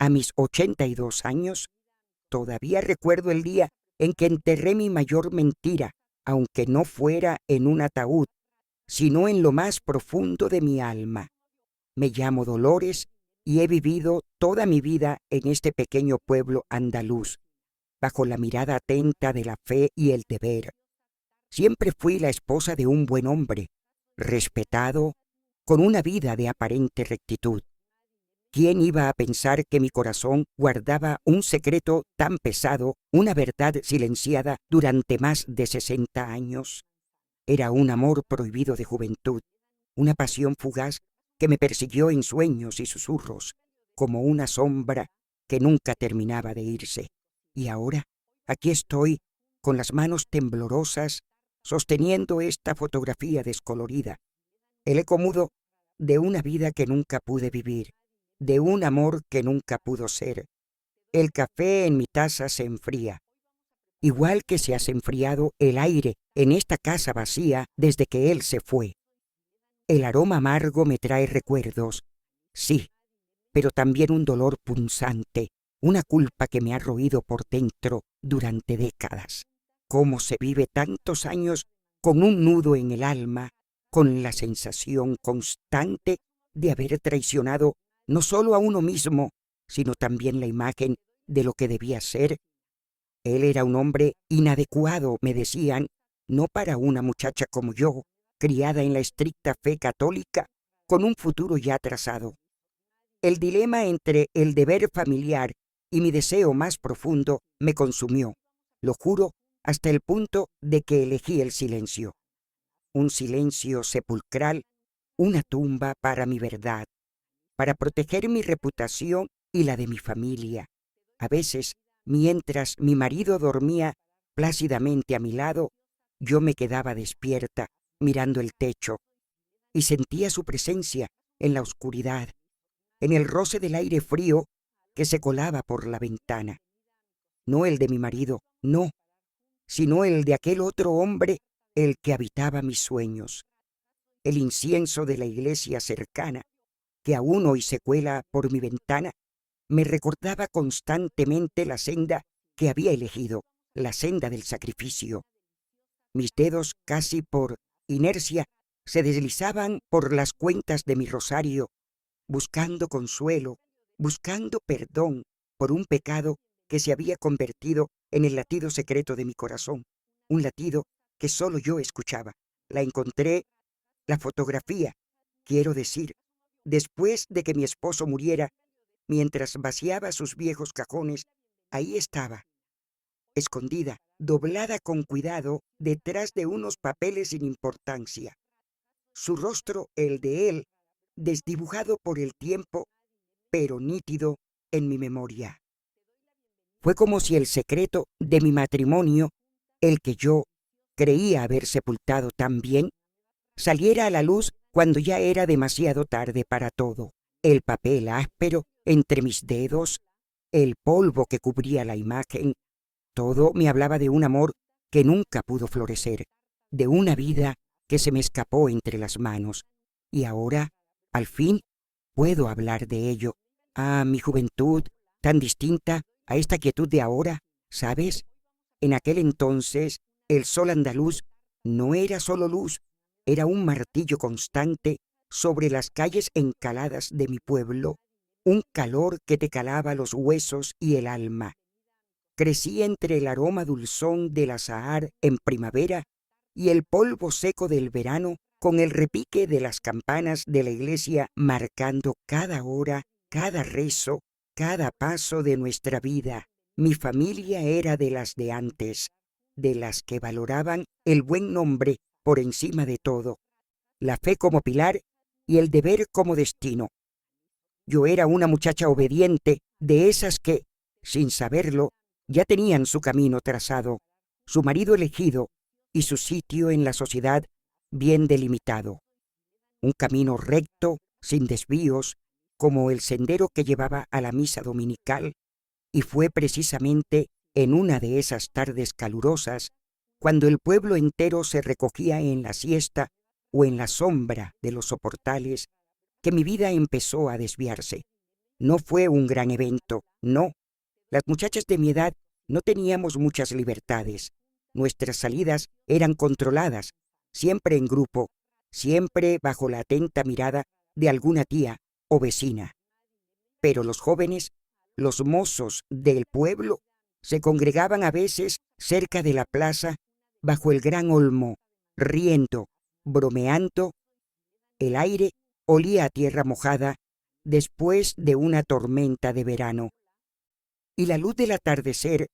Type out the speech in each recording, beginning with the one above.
A mis 82 años, todavía recuerdo el día en que enterré mi mayor mentira, aunque no fuera en un ataúd, sino en lo más profundo de mi alma. Me llamo Dolores y he vivido toda mi vida en este pequeño pueblo andaluz, bajo la mirada atenta de la fe y el deber. Siempre fui la esposa de un buen hombre, respetado, con una vida de aparente rectitud. ¿Quién iba a pensar que mi corazón guardaba un secreto tan pesado, una verdad silenciada durante más de 60 años? Era un amor prohibido de juventud, una pasión fugaz que me persiguió en sueños y susurros, como una sombra que nunca terminaba de irse. Y ahora, aquí estoy, con las manos temblorosas, sosteniendo esta fotografía descolorida, el eco mudo de una vida que nunca pude vivir, de un amor que nunca pudo ser. El café en mi taza se enfría, igual que se ha enfriado el aire en esta casa vacía desde que él se fue. El aroma amargo me trae recuerdos, sí, pero también un dolor punzante, una culpa que me ha roído por dentro durante décadas. ¿Cómo se vive tantos años con un nudo en el alma, con la sensación constante de haber traicionado no solo a uno mismo, sino también la imagen de lo que debía ser? Él era un hombre inadecuado, me decían, no para una muchacha como yo, criada en la estricta fe católica, con un futuro ya trazado. El dilema entre el deber familiar y mi deseo más profundo me consumió, lo juro, hasta el punto de que elegí el silencio. Un silencio sepulcral, una tumba para mi verdad, para proteger mi reputación y la de mi familia. A veces, mientras mi marido dormía plácidamente a mi lado, yo me quedaba despierta, mirando el techo, y sentía su presencia en la oscuridad, en el roce del aire frío que se colaba por la ventana. No el de mi marido, no, sino el de aquel otro hombre, el que habitaba mis sueños. El incienso de la iglesia cercana, que aún hoy se cuela por mi ventana, me recordaba constantemente la senda que había elegido, la senda del sacrificio. Mis dedos, casi por inercia, se deslizaban por las cuentas de mi rosario, buscando consuelo, buscando perdón por un pecado que se había convertido en el latido secreto de mi corazón, un latido que solo yo escuchaba. La encontré, la fotografía, quiero decir, después de que mi esposo muriera, mientras vaciaba sus viejos cajones, ahí estaba, escondida, doblada con cuidado detrás de unos papeles sin importancia. Su rostro, el de él, desdibujado por el tiempo, pero nítido en mi memoria. Fue como si el secreto de mi matrimonio, el que yo creía haber sepultado tan bien, saliera a la luz cuando ya era demasiado tarde para todo. El papel áspero entre mis dedos, el polvo que cubría la imagen, todo me hablaba de un amor que nunca pudo florecer, de una vida que se me escapó entre las manos. Y ahora, al fin, puedo hablar de ello. Ah, mi juventud, tan distinta a esta quietud de ahora, ¿sabes? En aquel entonces, el sol andaluz no era solo luz, era un martillo constante sobre las calles encaladas de mi pueblo, un calor que te calaba los huesos y el alma. Crecí entre el aroma dulzón del azahar en primavera y el polvo seco del verano, con el repique de las campanas de la iglesia marcando cada hora, cada rezo, cada paso de nuestra vida. Mi familia era de las de antes, de las que valoraban el buen nombre por encima de todo, la fe como pilar y el deber como destino. Yo era una muchacha obediente, de esas que, sin saberlo, ya tenían su camino trazado, su marido elegido y su sitio en la sociedad bien delimitado. Un camino recto, sin desvíos, como el sendero que llevaba a la misa dominical, y fue precisamente en una de esas tardes calurosas, cuando el pueblo entero se recogía en la siesta o en la sombra de los soportales, que mi vida empezó a desviarse. No fue un gran evento, no. Las muchachas de mi edad no teníamos muchas libertades. Nuestras salidas eran controladas, siempre en grupo, siempre bajo la atenta mirada de alguna tía o vecina. Pero los jóvenes, los mozos del pueblo, se congregaban a veces cerca de la plaza, bajo el gran olmo, riendo, bromeando. El aire olía a tierra mojada después de una tormenta de verano, y la luz del atardecer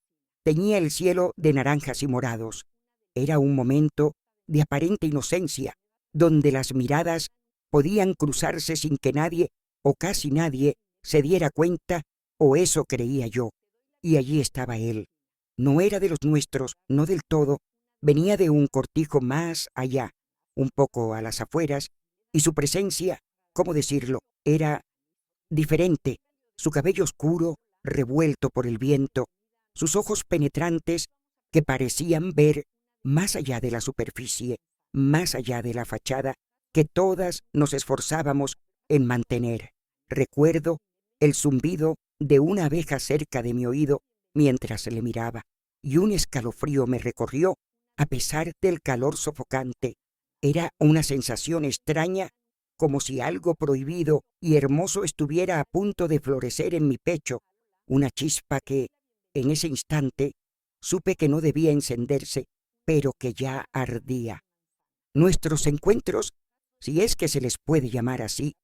teñía el cielo de naranjas y morados. Era un momento de aparente inocencia, donde las miradas podían cruzarse sin que nadie o casi nadie se diera cuenta, o eso creía yo. Y allí estaba él. No era de los nuestros, no del todo, venía de un cortijo más allá, un poco a las afueras, y su presencia, ¿cómo decirlo?, era diferente. Su cabello oscuro, revuelto por el viento, sus ojos penetrantes que parecían ver más allá de la superficie, más allá de la fachada que todas nos esforzábamos en mantener. Recuerdo el zumbido de una abeja cerca de mi oído mientras le miraba, y un escalofrío me recorrió a pesar del calor sofocante. Era una sensación extraña, como si algo prohibido y hermoso estuviera a punto de florecer en mi pecho, una chispa que, en ese instante, supe que no debía encenderse, pero que ya ardía. Nuestros encuentros, si es que se les puede llamar así,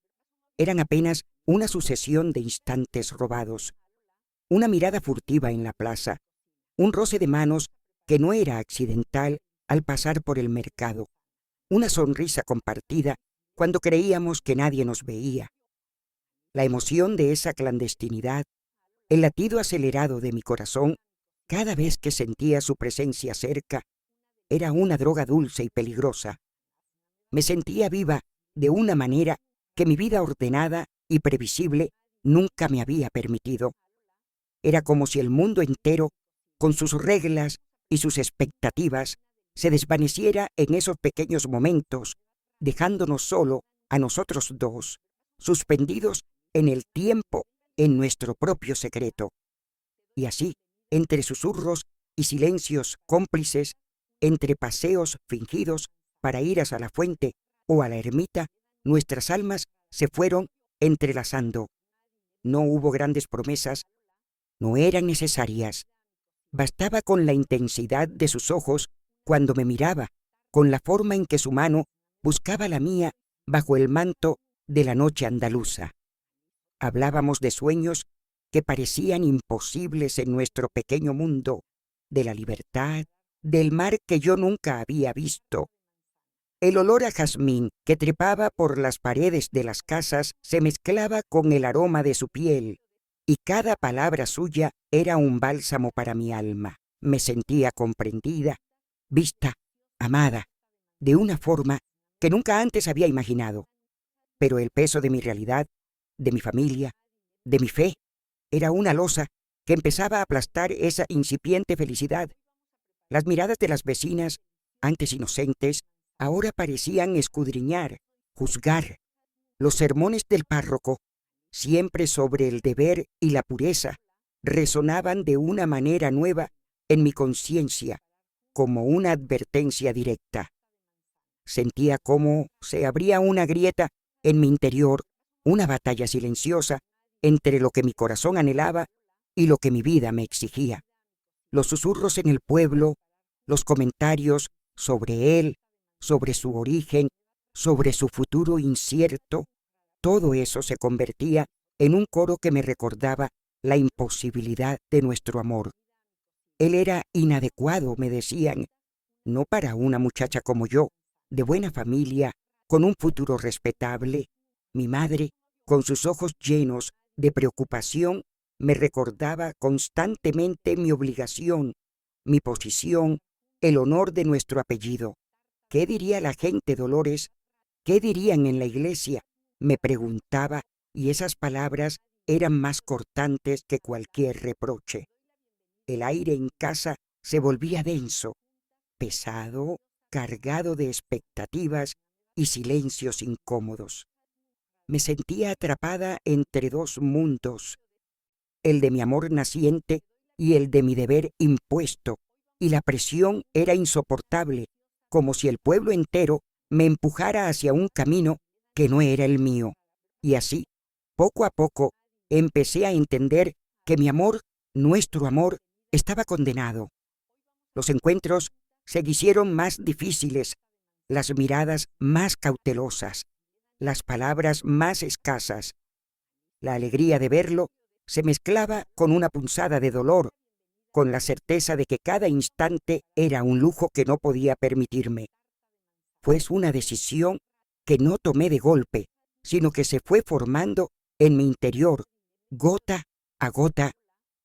eran apenas una sucesión de instantes robados. Una mirada furtiva en la plaza, un roce de manos que no era accidental al pasar por el mercado, una sonrisa compartida cuando creíamos que nadie nos veía. La emoción de esa clandestinidad, el latido acelerado de mi corazón cada vez que sentía su presencia cerca, era una droga dulce y peligrosa. Me sentía viva de una manera que mi vida ordenada y previsible nunca me había permitido. Era como si el mundo entero, con sus reglas y sus expectativas, se desvaneciera en esos pequeños momentos, dejándonos solo a nosotros dos, suspendidos en el tiempo, en nuestro propio secreto. Y así, entre susurros y silencios cómplices, entre paseos fingidos para ir hacia la fuente o a la ermita, nuestras almas se fueron entrelazando. No hubo grandes promesas, no eran necesarias. Bastaba con la intensidad de sus ojos cuando me miraba, con la forma en que su mano buscaba la mía bajo el manto de la noche andaluza. Hablábamos de sueños que parecían imposibles en nuestro pequeño mundo, de la libertad, del mar que yo nunca había visto. El olor a jazmín que trepaba por las paredes de las casas se mezclaba con el aroma de su piel, y cada palabra suya era un bálsamo para mi alma. Me sentía comprendida, vista, amada, de una forma que nunca antes había imaginado. Pero el peso de mi realidad, de mi familia, de mi fe, era una losa que empezaba a aplastar esa incipiente felicidad. Las miradas de las vecinas, antes inocentes, ahora parecían escudriñar, juzgar. Los sermones del párroco, siempre sobre el deber y la pureza, resonaban de una manera nueva en mi conciencia, como una advertencia directa. Sentía cómo se abría una grieta en mi interior, una batalla silenciosa entre lo que mi corazón anhelaba y lo que mi vida me exigía. Los susurros en el pueblo, los comentarios sobre él, sobre su origen, sobre su futuro incierto, todo eso se convertía en un coro que me recordaba la imposibilidad de nuestro amor. Él era inadecuado, me decían, no para una muchacha como yo, de buena familia, con un futuro respetable. Mi madre, con sus ojos llenos de preocupación, me recordaba constantemente mi obligación, mi posición, el honor de nuestro apellido. ¿Qué diría la gente, Dolores? ¿Qué dirían en la iglesia? Me preguntaba, y esas palabras eran más cortantes que cualquier reproche. El aire en casa se volvía denso, pesado, cargado de expectativas y silencios incómodos. Me sentía atrapada entre dos mundos, el de mi amor naciente y el de mi deber impuesto, y la presión era insoportable, como si el pueblo entero me empujara hacia un camino que no era el mío. Y así, poco a poco, empecé a entender que mi amor, nuestro amor, estaba condenado. Los encuentros se hicieron más difíciles, las miradas más cautelosas, las palabras más escasas. La alegría de verlo se mezclaba con una punzada de dolor, con la certeza de que cada instante era un lujo que no podía permitirme. Fue una decisión que no tomé de golpe, sino que se fue formando en mi interior, gota a gota,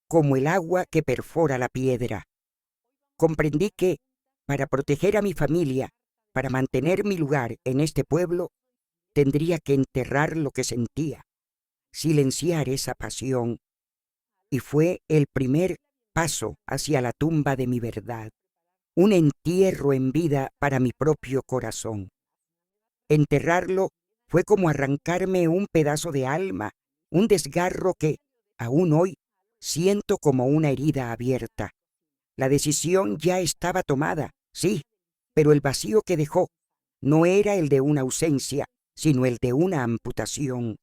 como el agua que perfora la piedra. Comprendí que, para proteger a mi familia, para mantener mi lugar en este pueblo, tendría que enterrar lo que sentía, silenciar esa pasión, y fue el primer paso hacia la tumba de mi verdad, un entierro en vida para mi propio corazón. Enterrarlo fue como arrancarme un pedazo de alma, un desgarro que, aún hoy, siento como una herida abierta. La decisión ya estaba tomada, sí, pero el vacío que dejó no era el de una ausencia, sino el de una amputación.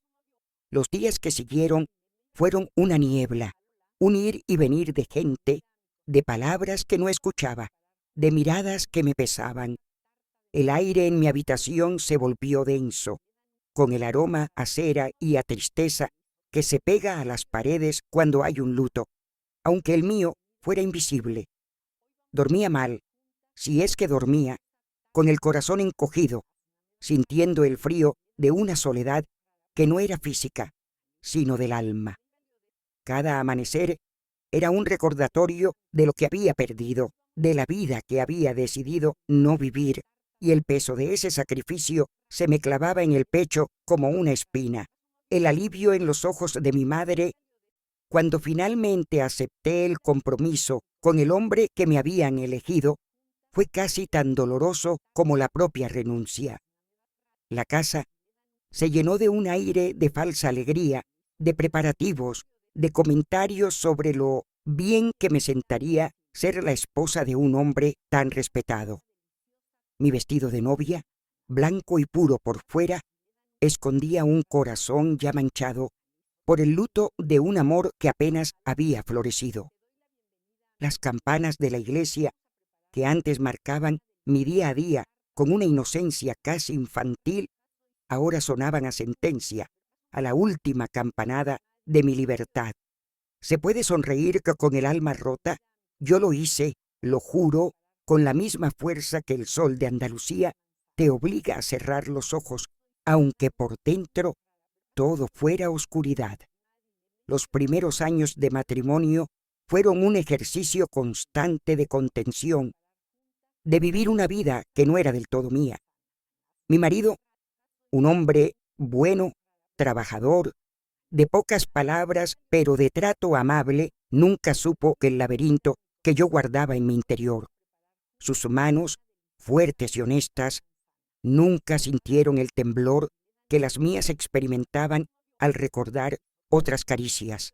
Los días que siguieron fueron una niebla, un ir y venir de gente, de palabras que no escuchaba, de miradas que me pesaban. El aire en mi habitación se volvió denso, con el aroma a cera y a tristeza que se pega a las paredes cuando hay un luto, aunque el mío fuera invisible. Dormía mal, si es que dormía, con el corazón encogido, sintiendo el frío de una soledad que no era física, sino del alma. Cada amanecer era un recordatorio de lo que había perdido, de la vida que había decidido no vivir, y el peso de ese sacrificio se me clavaba en el pecho como una espina. El alivio en los ojos de mi madre cuando finalmente acepté el compromiso con el hombre que me habían elegido fue casi tan doloroso como la propia renuncia. La casa se llenó de un aire de falsa alegría, de preparativos, de comentarios sobre lo bien que me sentaría ser la esposa de un hombre tan respetado. Mi vestido de novia, blanco y puro por fuera, escondía un corazón ya manchado por el luto de un amor que apenas había florecido. Las campanas de la iglesia, que antes marcaban mi día a día con una inocencia casi infantil, ahora sonaban a sentencia, a la última campanada de mi libertad. ¿Se puede sonreír con el alma rota? Yo lo hice, lo juro, con la misma fuerza que el sol de Andalucía te obliga a cerrar los ojos, aunque por dentro todo fuera oscuridad. Los primeros años de matrimonio fueron un ejercicio constante de contención, de vivir una vida que no era del todo mía. Mi marido, un hombre bueno, trabajador, de pocas palabras, pero de trato amable, nunca supo que el laberinto que yo guardaba en mi interior. Sus manos, fuertes y honestas, nunca sintieron el temblor que las mías experimentaban al recordar otras caricias.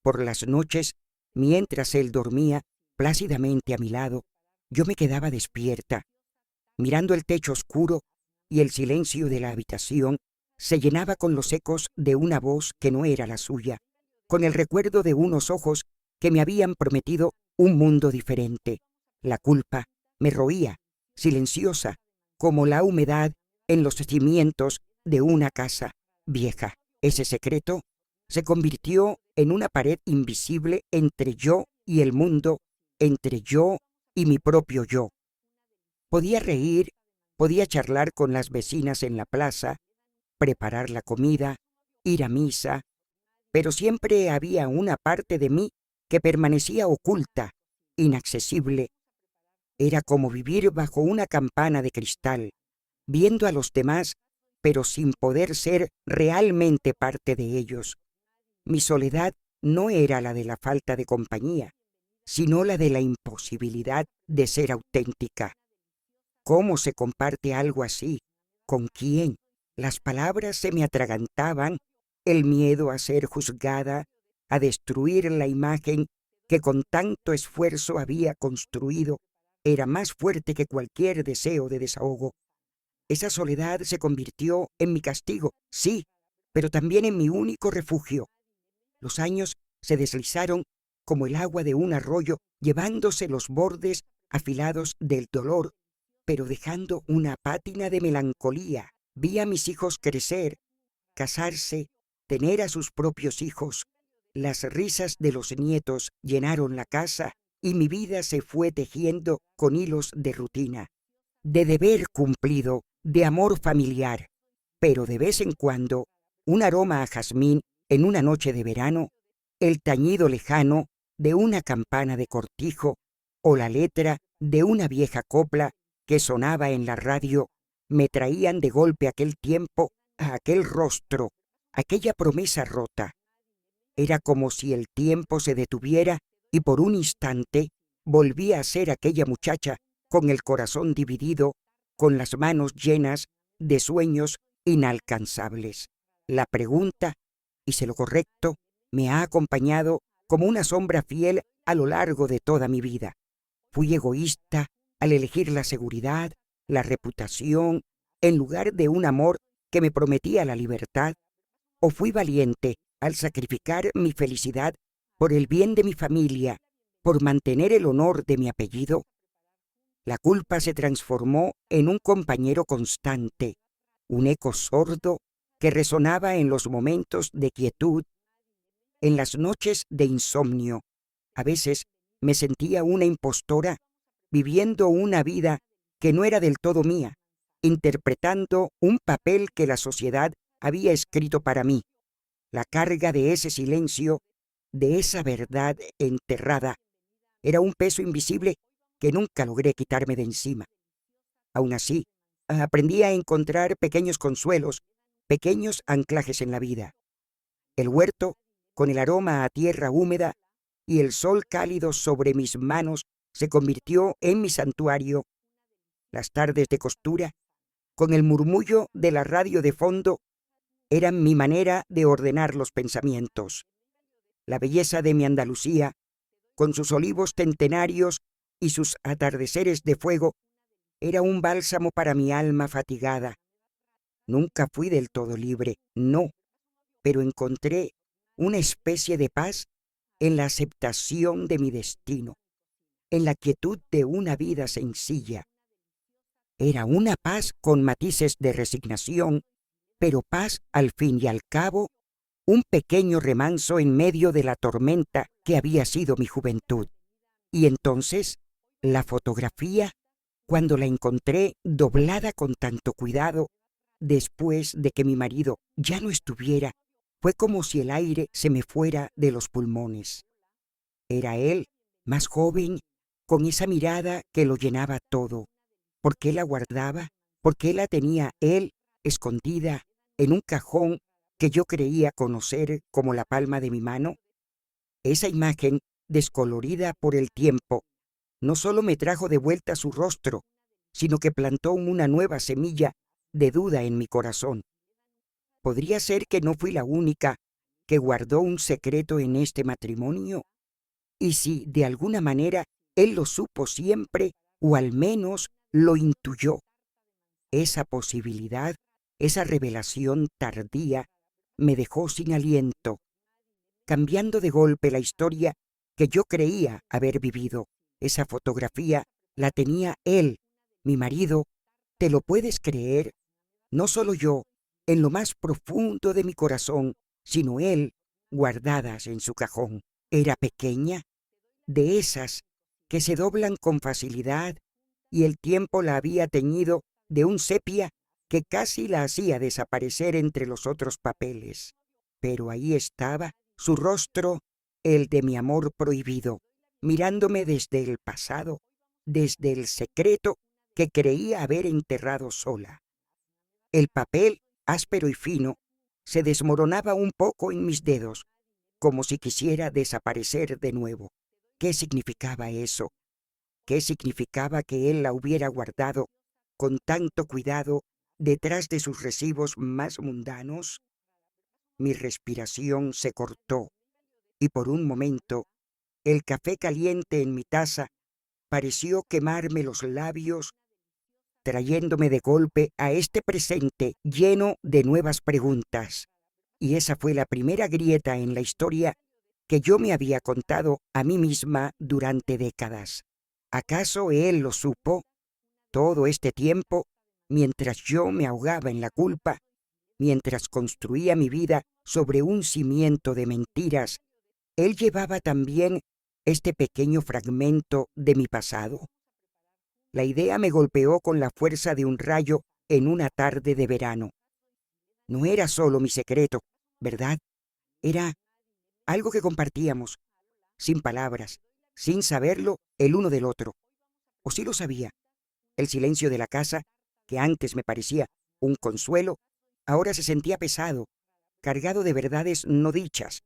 Por las noches, mientras él dormía plácidamente a mi lado, yo me quedaba despierta, mirando el techo oscuro, y el silencio de la habitación se llenaba con los ecos de una voz que no era la suya, con el recuerdo de unos ojos que me habían prometido un mundo diferente. La culpa me roía, silenciosa, como la humedad en los cimientos de una casa vieja. Ese secreto se convirtió en una pared invisible entre yo y el mundo, entre yo y mi propio yo. Podía reír, podía charlar con las vecinas en la plaza, preparar la comida, ir a misa, pero siempre había una parte de mí que permanecía oculta, inaccesible. Era como vivir bajo una campana de cristal, viendo a los demás, pero sin poder ser realmente parte de ellos. Mi soledad no era la de la falta de compañía, sino la de la imposibilidad de ser auténtica. ¿Cómo se comparte algo así? ¿Con quién? Las palabras se me atragantaban, el miedo a ser juzgada, a destruir la imagen que con tanto esfuerzo había construido, era más fuerte que cualquier deseo de desahogo. Esa soledad se convirtió en mi castigo, sí, pero también en mi único refugio. Los años se deslizaron como el agua de un arroyo, llevándose los bordes afilados del dolor, pero dejando una pátina de melancolía. Vi a mis hijos crecer, casarse, tener a sus propios hijos. Las risas de los nietos llenaron la casa y mi vida se fue tejiendo con hilos de rutina, de deber cumplido, de amor familiar. Pero de vez en cuando, un aroma a jazmín en una noche de verano, el tañido lejano de una campana de cortijo o la letra de una vieja copla que sonaba en la radio me traían de golpe aquel tiempo, a aquel rostro, aquella promesa rota. Era como si el tiempo se detuviera y por un instante volvía a ser aquella muchacha con el corazón dividido, con las manos llenas de sueños inalcanzables. La pregunta, hice lo correcto, me ha acompañado como una sombra fiel a lo largo de toda mi vida. Fui egoísta al elegir la seguridad, la reputación, en lugar de un amor que me prometía la libertad, o fui valiente al sacrificar mi felicidad por el bien de mi familia, por mantener el honor de mi apellido. La culpa se transformó en un compañero constante, un eco sordo que resonaba en los momentos de quietud, en las noches de insomnio. A veces me sentía una impostora, viviendo una vida que no era del todo mía, interpretando un papel que la sociedad había escrito para mí. La carga de ese silencio, de esa verdad enterrada, era un peso invisible que nunca logré quitarme de encima. Aún así, aprendí a encontrar pequeños consuelos, pequeños anclajes en la vida. El huerto, con el aroma a tierra húmeda y el sol cálido sobre mis manos, se convirtió en mi santuario. Las tardes de costura, con el murmullo de la radio de fondo, eran mi manera de ordenar los pensamientos. La belleza de mi Andalucía, con sus olivos centenarios y sus atardeceres de fuego, era un bálsamo para mi alma fatigada. Nunca fui del todo libre, no, pero encontré una especie de paz en la aceptación de mi destino, en la quietud de una vida sencilla. Era una paz con matices de resignación, pero paz al fin y al cabo, un pequeño remanso en medio de la tormenta que había sido mi juventud. Y entonces, la fotografía, cuando la encontré doblada con tanto cuidado, después de que mi marido ya no estuviera, fue como si el aire se me fuera de los pulmones. Era él, más joven, con esa mirada que lo llenaba todo. ¿Por qué la guardaba? ¿Por qué la tenía él escondida en un cajón que yo creía conocer como la palma de mi mano? Esa imagen, descolorida por el tiempo, no solo me trajo de vuelta su rostro, sino que plantó una nueva semilla de duda en mi corazón. ¿Podría ser que no fui la única que guardó un secreto en este matrimonio? Y si, de alguna manera, él lo supo siempre, o al menos lo intuyó. Esa posibilidad, esa revelación tardía, me dejó sin aliento, cambiando de golpe la historia que yo creía haber vivido. Esa fotografía la tenía él, mi marido. ¿Te lo puedes creer? No solo yo, en lo más profundo de mi corazón, sino él, guardadas en su cajón. Era pequeña, de esas que se doblan con facilidad, y el tiempo la había teñido de un sepia que casi la hacía desaparecer entre los otros papeles. Pero ahí estaba su rostro, el de mi amor prohibido, mirándome desde el pasado, desde el secreto que creía haber enterrado sola. El papel, áspero y fino, se desmoronaba un poco en mis dedos, como si quisiera desaparecer de nuevo. ¿Qué significaba eso? ¿Qué significaba que él la hubiera guardado con tanto cuidado detrás de sus recibos más mundanos, mi respiración se cortó y por un momento el café caliente en mi taza pareció quemarme los labios, trayéndome de golpe a este presente lleno de nuevas preguntas. Y esa fue la primera grieta en la historia que yo me había contado a mí misma durante décadas. ¿Acaso él lo supo todo este tiempo, mientras yo me ahogaba en la culpa, mientras construía mi vida sobre un cimiento de mentiras? Él llevaba también este pequeño fragmento de mi pasado. La idea me golpeó con la fuerza de un rayo en una tarde de verano. No era solo mi secreto, ¿verdad? Era algo que compartíamos, sin palabras, sin saberlo el uno del otro. O sí lo sabía. El silencio de la casa, que antes me parecía un consuelo, ahora se sentía pesado, cargado de verdades no dichas,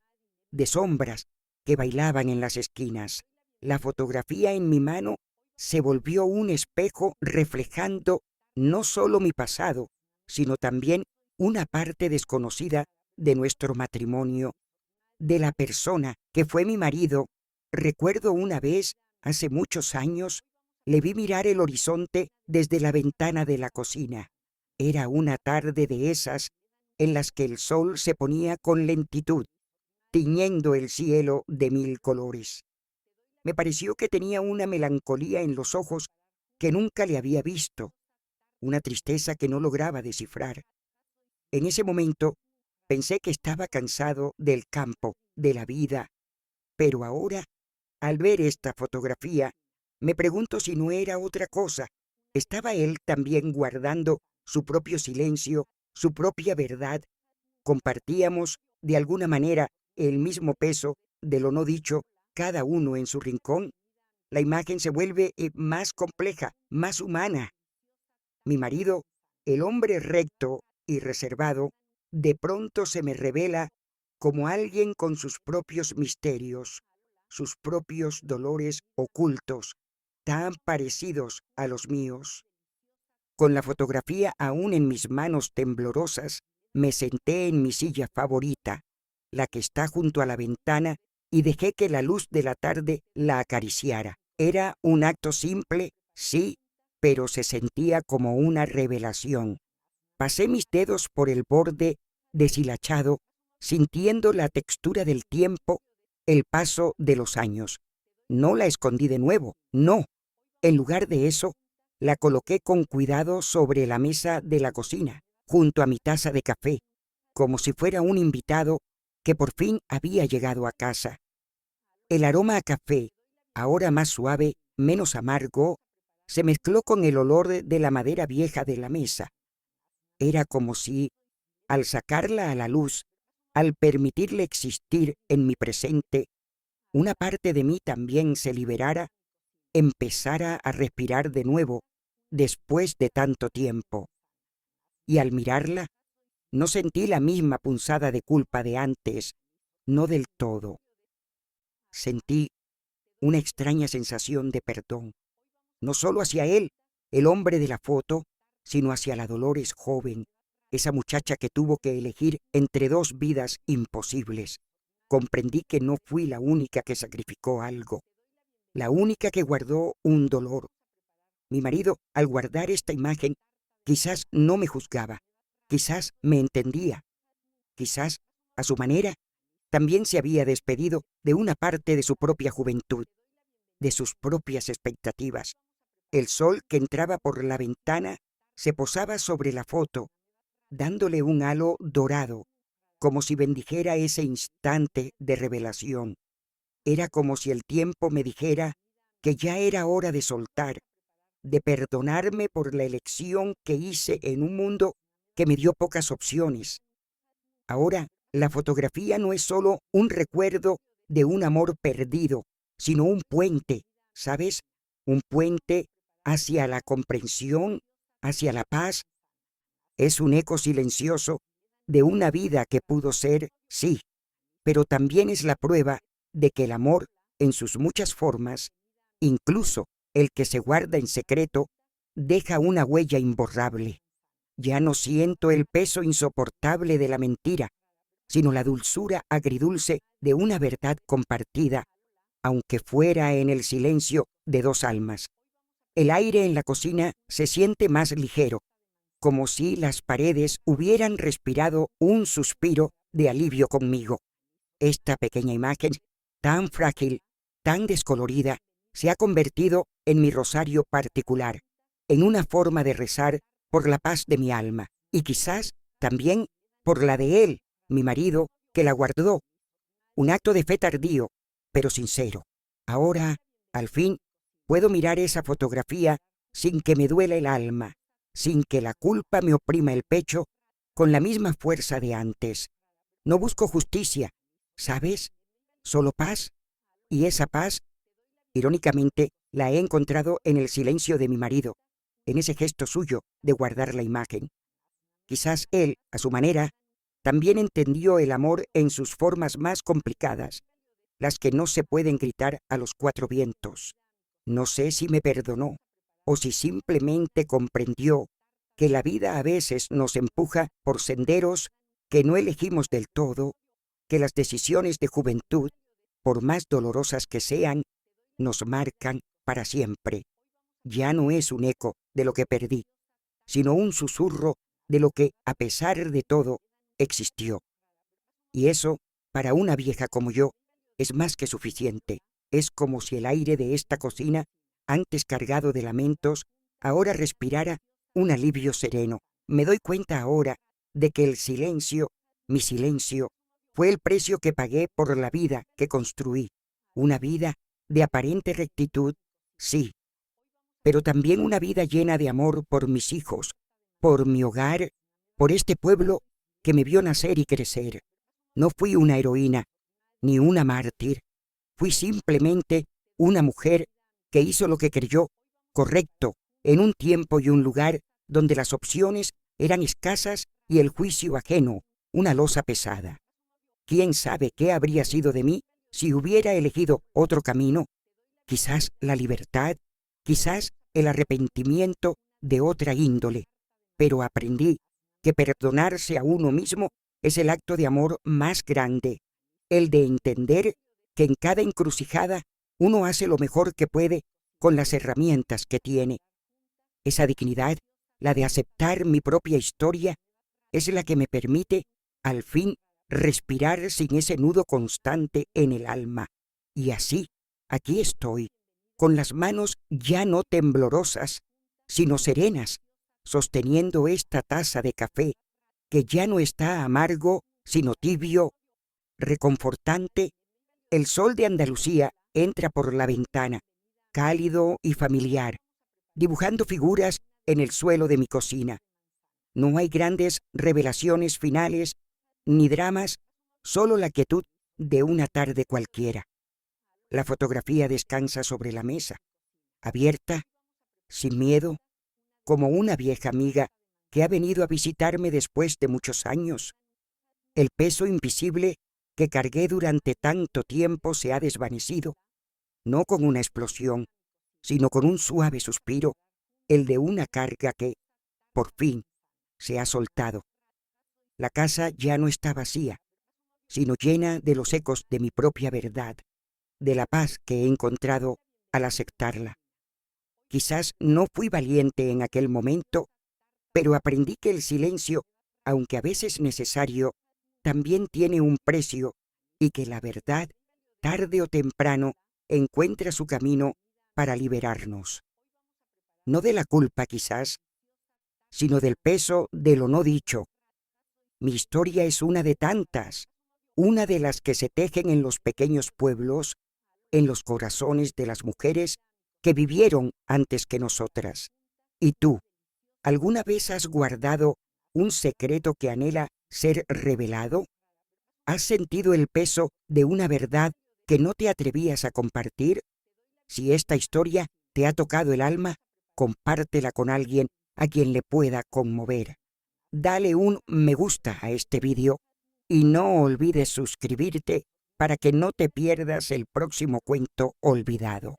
de sombras que bailaban en las esquinas. La fotografía en mi mano se volvió un espejo reflejando no solo mi pasado, sino también una parte desconocida de nuestro matrimonio, de la persona que fue mi marido. Recuerdo una vez, hace muchos años, le vi mirar el horizonte desde la ventana de la cocina. Era una tarde de esas en las que el sol se ponía con lentitud, tiñendo el cielo de mil colores. Me pareció que tenía una melancolía en los ojos que nunca le había visto, una tristeza que no lograba descifrar. En ese momento pensé que estaba cansado del campo, de la vida, pero ahora, al ver esta fotografía, me pregunto si no era otra cosa. ¿Estaba él también guardando su propio silencio, su propia verdad? ¿Compartíamos, de alguna manera, el mismo peso de lo no dicho, cada uno en su rincón? La imagen se vuelve más compleja, más humana. Mi marido, el hombre recto y reservado, de pronto se me revela como alguien con sus propios misterios, sus propios dolores ocultos, tan parecidos a los míos. Con la fotografía aún en mis manos temblorosas, me senté en mi silla favorita, la que está junto a la ventana, y dejé que la luz de la tarde la acariciara. Era un acto simple, sí, pero se sentía como una revelación. Pasé mis dedos por el borde deshilachado, sintiendo la textura del tiempo, el paso de los años. No la escondí de nuevo, no. En lugar de eso, la coloqué con cuidado sobre la mesa de la cocina, junto a mi taza de café, como si fuera un invitado que por fin había llegado a casa. El aroma a café, ahora más suave, menos amargo, se mezcló con el olor de la madera vieja de la mesa. Era como si, al sacarla a la luz, al permitirle existir en mi presente, una parte de mí también se liberara, empezara a respirar de nuevo después de tanto tiempo. Y al mirarla, no sentí la misma punzada de culpa de antes, no del todo. Sentí una extraña sensación de perdón, no solo hacia él, el hombre de la foto, sino hacia la Dolores joven, esa muchacha que tuvo que elegir entre dos vidas imposibles. Comprendí que no fui la única que sacrificó algo, la única que guardó un dolor. Mi marido, al guardar esta imagen, quizás no me juzgaba, quizás me entendía, quizás, a su manera, también se había despedido de una parte de su propia juventud, de sus propias expectativas. El sol que entraba por la ventana se posaba sobre la foto, dándole un halo dorado, como si bendijera ese instante de revelación. Era como si el tiempo me dijera que ya era hora de soltar, de perdonarme por la elección que hice en un mundo que me dio pocas opciones. Ahora, la fotografía no es solo un recuerdo de un amor perdido, sino un puente, ¿sabes? Un puente hacia la comprensión, hacia la paz. Es un eco silencioso de una vida que pudo ser, sí, pero también es la prueba de que el amor, en sus muchas formas, incluso el que se guarda en secreto, deja una huella imborrable. Ya no siento el peso insoportable de la mentira, sino la dulzura agridulce de una verdad compartida, aunque fuera en el silencio de dos almas. El aire en la cocina se siente más ligero, como si las paredes hubieran respirado un suspiro de alivio conmigo. Esta pequeña imagen, tan frágil, tan descolorida, se ha convertido en mi rosario particular, en una forma de rezar por la paz de mi alma, y quizás también por la de él, mi marido, que la guardó. Un acto de fe tardío, pero sincero. Ahora, al fin, puedo mirar esa fotografía sin que me duela el alma, sin que la culpa me oprima el pecho con la misma fuerza de antes. No busco justicia, ¿sabes? Solo paz, y esa paz, irónicamente, la he encontrado en el silencio de mi marido, en ese gesto suyo de guardar la imagen. Quizás él, a su manera, también entendió el amor en sus formas más complicadas, las que no se pueden gritar a los cuatro vientos. No sé si me perdonó o si simplemente comprendió que la vida a veces nos empuja por senderos que no elegimos del todo, que las decisiones de juventud, por más dolorosas que sean, nos marcan para siempre. Ya no es un eco de lo que perdí, sino un susurro de lo que, a pesar de todo, existió. Y eso, para una vieja como yo, es más que suficiente. Es como si el aire de esta cocina, antes cargado de lamentos, ahora respirara un alivio sereno. Me doy cuenta ahora de que el silencio, mi silencio, fue el precio que pagué por la vida que construí. Una vida de aparente rectitud, sí, pero también una vida llena de amor por mis hijos, por mi hogar, por este pueblo que me vio nacer y crecer. No fui una heroína, ni una mártir. Fui simplemente una mujer que hizo lo que creyó correcto en un tiempo y un lugar donde las opciones eran escasas y el juicio ajeno, una losa pesada. ¿Quién sabe qué habría sido de mí si hubiera elegido otro camino? Quizás la libertad, quizás el arrepentimiento de otra índole. Pero aprendí que perdonarse a uno mismo es el acto de amor más grande, el de entender que en cada encrucijada uno hace lo mejor que puede con las herramientas que tiene. Esa dignidad, la de aceptar mi propia historia, es la que me permite, al fin, respirar sin ese nudo constante en el alma. Y así, aquí estoy, con las manos ya no temblorosas, sino serenas, sosteniendo esta taza de café, que ya no está amargo, sino tibio, reconfortante. El sol de Andalucía entra por la ventana, cálido y familiar, dibujando figuras en el suelo de mi cocina. No hay grandes revelaciones finales, ni dramas, solo la quietud de una tarde cualquiera. La fotografía descansa sobre la mesa, abierta, sin miedo, como una vieja amiga que ha venido a visitarme después de muchos años. El peso invisible que cargué durante tanto tiempo se ha desvanecido, no con una explosión, sino con un suave suspiro, el de una carga que, por fin, se ha soltado. La casa ya no está vacía, sino llena de los ecos de mi propia verdad, de la paz que he encontrado al aceptarla. Quizás no fui valiente en aquel momento, pero aprendí que el silencio, aunque a veces necesario, también tiene un precio y que la verdad, tarde o temprano, encuentra su camino para liberarnos. No de la culpa quizás, sino del peso de lo no dicho. Mi historia es una de tantas, una de las que se tejen en los pequeños pueblos, en los corazones de las mujeres que vivieron antes que nosotras. ¿Y tú, alguna vez has guardado un secreto que anhela ser revelado? ¿Has sentido el peso de una verdad que no te atrevías a compartir? Si esta historia te ha tocado el alma, compártela con alguien a quien le pueda conmover. Dale un me gusta a este vídeo y no olvides suscribirte para que no te pierdas el próximo cuento olvidado.